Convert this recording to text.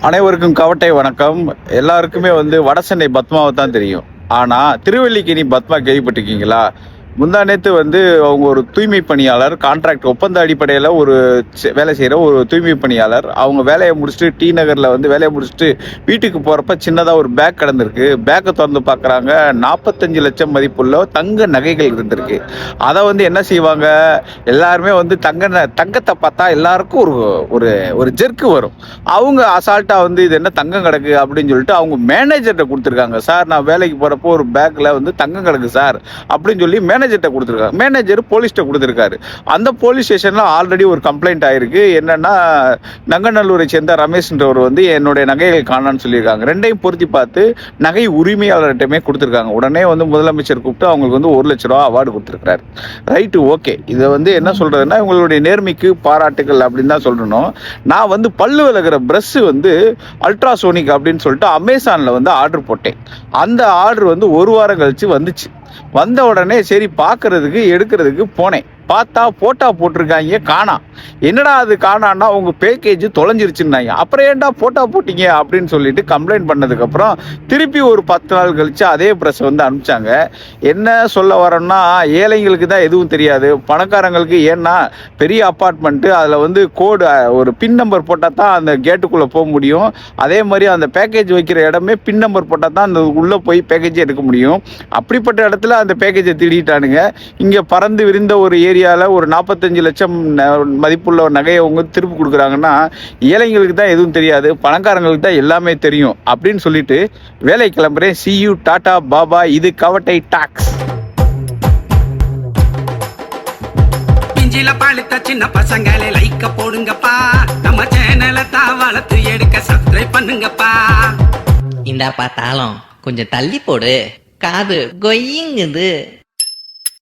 அனைவருக்கும் கவட்டை வணக்கம். எல்லாருக்குமே வடசென்னை பத்மாவை தான் தெரியும். ஆனா திருவல்லிக்கேணி பத்மா கேள்விப்பட்டிருக்கீங்களா? முந்தா நேத்து அவங்க ஒரு தூய்மை பணியாளர், கான்ட்ராக்ட் ஒப்பந்த அடிப்படையில் ஒரு வேலை செய்கிற ஒரு தூய்மை பணியாளர். அவங்க வேலையை முடிச்சுட்டு டி நகரில் வேலையை முடிச்சுட்டு வீட்டுக்கு போகிறப்ப சின்னதாக ஒரு பேக் கிடந்திருக்கு. பேக்கை திறந்து பார்க்குறாங்க, 45 லட்சம் மதிப்புள்ள தங்க நகைகள் இருந்திருக்கு. அதை என்ன செய்வாங்க, எல்லாருமே தங்கத்தை பார்த்தா எல்லாருக்கும் ஒரு ஒரு ஒரு ஜெர்க்கு வரும். அவங்க அசால்ட்டாக இது என்ன தங்கம் கிடக்கு அப்படின்னு சொல்லிட்டு அவங்க மேனேஜர்கிட்ட கொடுத்துருக்காங்க. சார், நான் வேலைக்கு போகிறப்போ ஒரு பேக்கில் தங்கம் கிடக்கு சார் அப்படின்னு சொல்லி மேனேஜர்கிட்ட கொடுத்துருக்காங்க. மேனேஜர் போலீஸ்கிட்ட கொடுத்துருக்காரு. அந்த போலீஸ் ஸ்டேஷன்ல ஆல்ரெடி ஒரு கம்ப்ளைண்ட் ஆயிருக்கு. என்னன்னா, நங்கநல்லூரை சேர்ந்த ரமேஷ்ன்றவர் என்னுடைய நகைகள் காணான்னு சொல்லியிருக்காங்க. ரெண்டையும் பொருத்தி பார்த்து நகை உரிமையாளர்கிட்டமே கொடுத்துருக்காங்க. உடனே முதலமைச்சர் கூப்பிட்டு அவங்களுக்கு 1 லட்ச ரூபா அவார்டு கொடுத்துருக்காரு. Right, okay. இதை என்ன சொல்றதுன்னா, உங்களுடைய நேர்மைக்கு பாராட்டுகள் அப்படின்னு தான் சொல்லணும். நான் பல்லு விலகிற பிரஷ் அல்ட்ராசோனிக் அப்படின்னு சொல்லிட்டு அமேசான்ல ஆர்டர் போட்டேன். அந்த ஆர்டர் 1 வாரம் கழிச்சு வந்துச்சு. வந்த உடனே சரி பார்க்கறதுக்கு எடுக்கிறதுக்கு போனேன். பார்த்தா போட்டா போட்டிருக்காங்க, காணாம். என்னடா அது காணான்னா, உங்க பேக்கேஜ் தொலைஞ்சிருச்சுன்னாங்க. அப்புறம் ஏன்டா போட்டா போட்டீங்க அப்படின்னு சொல்லிட்டு கம்ப்ளைண்ட் பண்ணதுக்கு அப்புறம் திருப்பி ஒரு 10 நாள் கழிச்சு அதே பிரஸ் அனுப்பிச்சாங்க. என்ன சொல்ல வரோம்னா, ஏழைங்களுக்கு தான் எதுவும் தெரியாது, பணக்காரங்களுக்கு. ஏன்னா பெரிய அப்பார்ட்மெண்ட், அதுல கோடு ஒரு பின் நம்பர் போட்டால் தான் அந்த கேட்டுக்குள்ள போக முடியும். அதே மாதிரி அந்த பேக்கேஜ் வைக்கிற இடமே பின் நம்பர் போட்டால் தான் அந்த உள்ள போய் பேக்கேஜ் எடுக்க முடியும். அப்படிப்பட்ட இடத்துல அந்த பேக்கேஜை திருடிட்டானுங்க. இங்க பறந்து விரிந்த ஒரு ஏரியாவில் ஒரு 45 லட்சம் மதிப்புள்ள ஒரு நகையை திருப்பி கொடுக்குறாங்கன்னா, ஏழைங்களுக்கு தான் எதுவும் தெரியாது, பணக்காரங்களுக்கு தான் எல்லாமே தெரியும் அப்படின்னு சொல்லிட்டு வேலை கிளம்புறேன். see you, Tata, Baba. இது கவட்டை டாக்ஸ். பிஞ்சில பழுத்த சின்ன பசங்களே லைக்க போடுங்கப்பா, நம்ம சேனலை தான் வளர்த்து எடுக்க சப்ஸ்கிரைப் பண்ணுங்கப்பா. இந்த பார்த்தாலும் கொஞ்சம் தள்ளி போடு, காது கொய்யுங்குது.